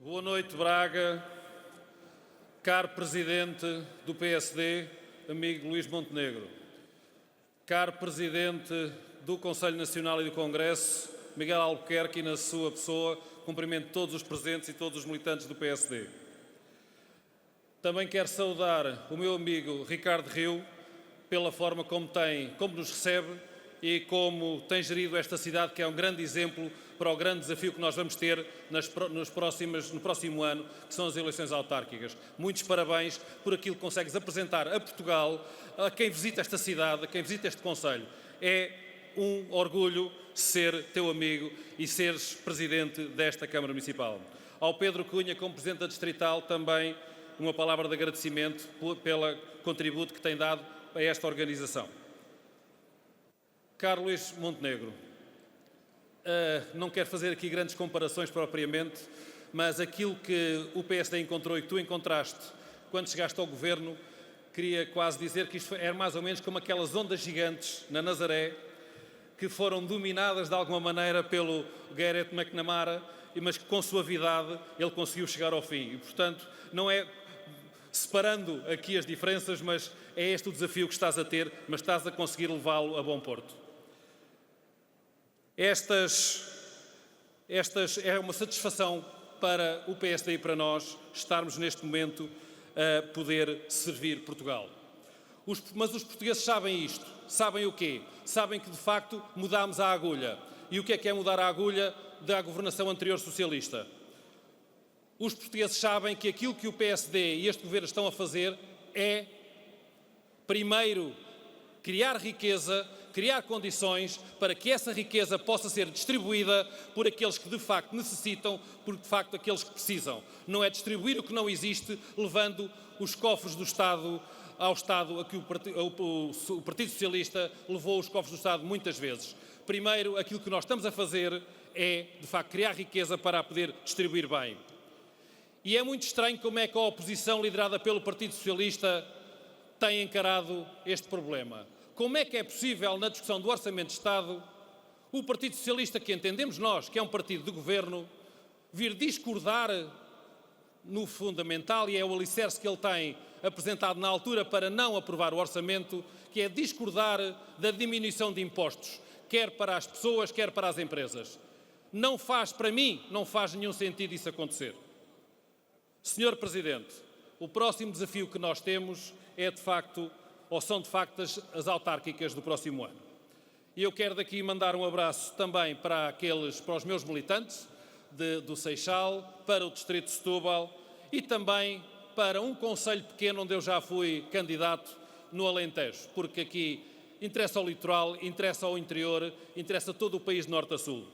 Boa noite, Braga. Caro Presidente do PSD, amigo Luís Montenegro. Caro Presidente do Conselho Nacional e do Congresso, Miguel Albuquerque, e na sua pessoa, cumprimento todos os presentes e todos os militantes do PSD. Também quero saudar o meu amigo Ricardo Rio pela forma como nos recebe e como tem gerido esta cidade, que é um grande exemplo para o grande desafio que nós vamos ter no próximo ano, que são as eleições autárquicas. Muitos parabéns por aquilo que consegues apresentar a Portugal, a quem visita esta cidade, a quem visita este Conselho. É um orgulho ser teu amigo e seres Presidente desta Câmara Municipal. Ao Pedro Cunha, como Presidente da Distrital, também uma palavra de agradecimento pelo contributo que tem dado a esta organização. Caro Luís Montenegro, não quero fazer aqui grandes comparações propriamente, mas aquilo que o PSD encontrou e que tu encontraste quando chegaste ao Governo, queria quase dizer que isto era mais ou menos como aquelas ondas gigantes na Nazaré, que foram dominadas de alguma maneira pelo Gareth McNamara, mas que com suavidade ele conseguiu chegar ao fim. E, portanto, não é separando aqui as diferenças, mas é este o desafio que estás a ter, mas estás a conseguir levá-lo a bom porto. É uma satisfação para o PSD e para nós estarmos neste momento a poder servir Portugal. Mas os portugueses sabem isto. Sabem o quê? Sabem que, de facto, mudámos a agulha. E o que é mudar a agulha da governação anterior socialista? Os portugueses sabem que aquilo que o PSD e este Governo estão a fazer é, primeiro, criar riqueza, criar condições para que essa riqueza possa ser distribuída por aqueles que de facto necessitam, por de facto aqueles que precisam. Não é distribuir o que não existe, levando os cofres do Estado ao Estado a que o Partido Socialista levou os cofres do Estado muitas vezes. Primeiro, aquilo que nós estamos a fazer é, de facto, criar riqueza para a poder distribuir bem. E é muito estranho como é que a oposição liderada pelo Partido Socialista tem encarado este problema. Como é que é possível, na discussão do Orçamento de Estado, o Partido Socialista, que entendemos nós que é um partido de governo, vir discordar no fundamental, e é o alicerce que ele tem apresentado na altura para não aprovar o orçamento, que é discordar da diminuição de impostos, quer para as pessoas, quer para as empresas. Para mim, não faz nenhum sentido isso acontecer. Senhor Presidente, o próximo desafio que nós temos são de facto as autárquicas do próximo ano. E eu quero daqui mandar um abraço também para os meus militantes do Seixal, para o Distrito de Setúbal e também para um concelho pequeno onde eu já fui candidato no Alentejo, porque aqui interessa ao litoral, interessa ao interior, interessa todo o país de norte a sul.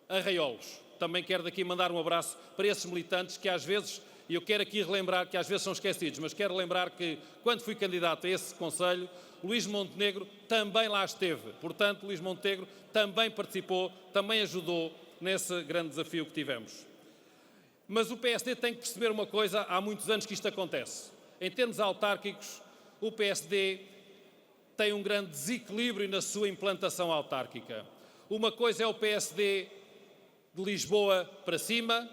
Arraiolos. Também quero daqui mandar um abraço para esses militantes que às vezes, e eu quero aqui relembrar que às vezes são esquecidos, mas quero lembrar que quando fui candidato a esse concelho, Luís Montenegro também lá esteve. Portanto, Luís Montenegro também participou, também ajudou nesse grande desafio que tivemos. Mas o PSD tem que perceber uma coisa, há muitos anos que isto acontece. Em termos autárquicos, o PSD tem um grande desequilíbrio na sua implantação autárquica. Uma coisa é o PSD de Lisboa para cima,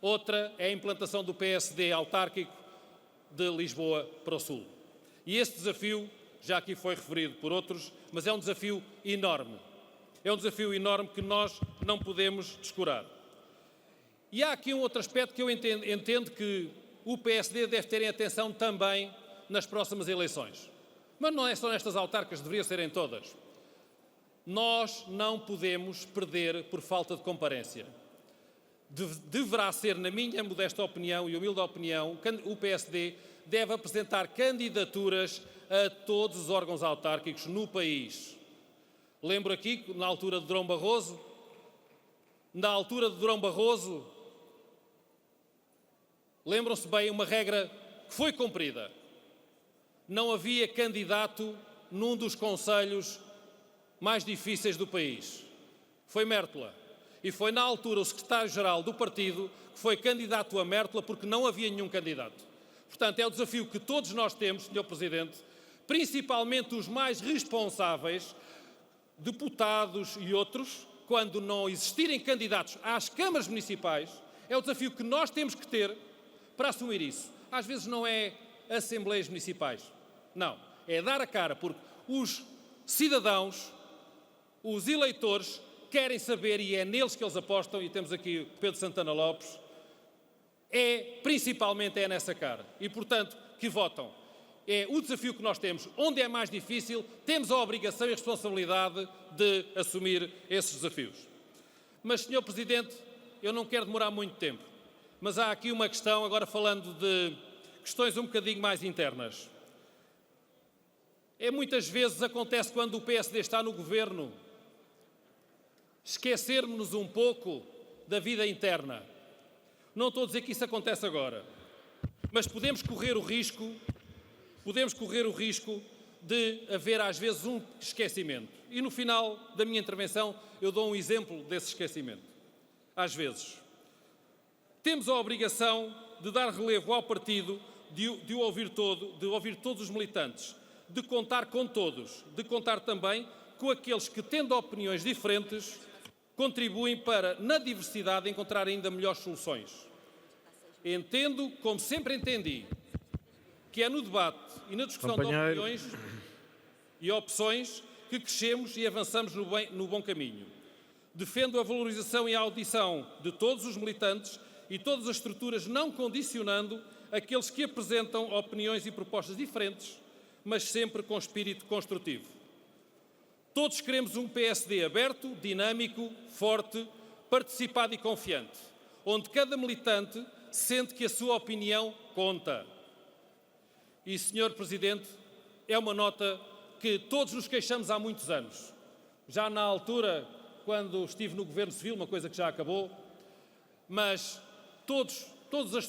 outra é a implantação do PSD autárquico de Lisboa para o sul. E esse desafio, já aqui foi referido por outros, mas é um desafio enorme. É um desafio enorme que nós não podemos descurar. E há aqui um outro aspecto que eu entendo que o PSD deve ter em atenção também nas próximas eleições. Mas não é só nestas autárquicas, deveria ser em todas. Nós não podemos perder por falta de comparência. Deverá ser, na minha modesta opinião e humilde opinião, o PSD deve apresentar candidaturas a todos os órgãos autárquicos no país. Lembro aqui, na altura de Durão Barroso, lembram-se bem uma regra que foi cumprida. Não havia candidato num dos concelhos mais difíceis do país. Foi Mértola. E foi na altura o secretário-geral do partido que foi candidato a Mértola porque não havia nenhum candidato. Portanto, é o desafio que todos nós temos, Sr. Presidente, principalmente os mais responsáveis, deputados e outros, quando não existirem candidatos às câmaras municipais, É o desafio que nós temos que ter para assumir isso. Às vezes não é assembleias municipais, não. É dar a cara, porque os cidadãos, os eleitores, querem saber, e é neles que eles apostam, e temos aqui o Pedro Santana Lopes, principalmente é nessa cara. E, portanto, que votam. É o desafio que nós temos. Onde é mais difícil, temos a obrigação e a responsabilidade de assumir esses desafios. Mas, Sr. Presidente, eu não quero demorar muito tempo, mas há aqui uma questão, agora falando de questões um bocadinho mais internas. Muitas vezes acontece quando o PSD está no governo, esquecermos-nos um pouco da vida interna. Não estou a dizer que isso acontece agora, mas podemos correr o risco de haver às vezes um esquecimento. E no final da minha intervenção eu dou um exemplo desse esquecimento. Às vezes temos a obrigação de dar relevo ao partido, de ouvir todos os militantes, de contar com todos, de contar também com aqueles que, tendo opiniões diferentes, contribuem para, na diversidade, encontrar ainda melhores soluções. Entendo, como sempre entendi, que é no debate e na discussão de opiniões e opções que crescemos e avançamos no bom caminho. Defendo a valorização e a audição de todos os militantes e todas as estruturas, não condicionando aqueles que apresentam opiniões e propostas diferentes, mas sempre com espírito construtivo. Todos queremos um PSD aberto, dinâmico, forte, participado e confiante, onde cada militante sente que a sua opinião conta. E, Sr. Presidente, é uma nota que todos nos queixamos há muitos anos. Já na altura, quando estive no Governo Civil, uma coisa que já acabou, mas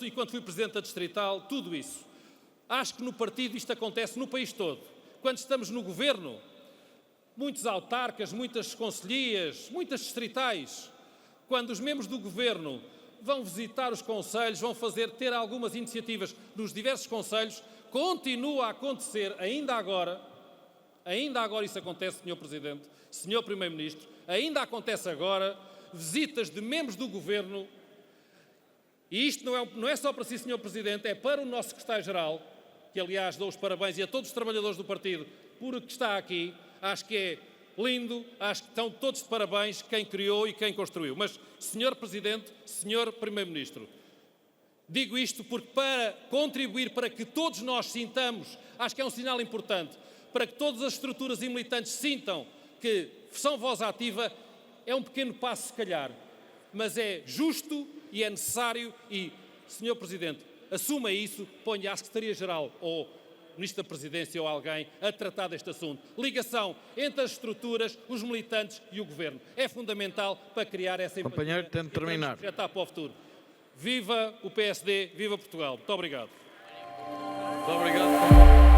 e quando fui Presidente da Distrital, tudo isso. Acho que no partido isto acontece no país todo. Quando estamos no Governo, muitos autarcas, muitas concelhias, muitas distritais, quando os membros do Governo vão visitar os concelhos, vão ter algumas iniciativas nos diversos concelhos, continua a acontecer, ainda agora isso acontece, Sr. Presidente, Sr. Primeiro-Ministro, ainda acontece agora, visitas de membros do Governo, e isto não é só para si, Sr. Presidente, é para o nosso Secretário-Geral, que aliás dou os parabéns, e a todos os trabalhadores do partido, por que está aqui. Acho que é lindo, acho que estão todos de parabéns quem criou e quem construiu. Mas, Sr. Presidente, Sr. Primeiro-Ministro, digo isto porque para contribuir para que todos nós sintamos, acho que é um sinal importante, para que todas as estruturas e militantes sintam que são voz ativa, é um pequeno passo se calhar, mas é justo e é necessário e, Sr. Presidente, assuma isso, ponha à Secretaria-Geral ou Ministro da Presidência ou alguém a tratar deste assunto. Ligação entre as estruturas, os militantes e o Governo. É fundamental para criar essa empatia. Companheiro, tento terminar. Projetar para o futuro. Viva o PSD, viva Portugal. Muito obrigado. Muito obrigado.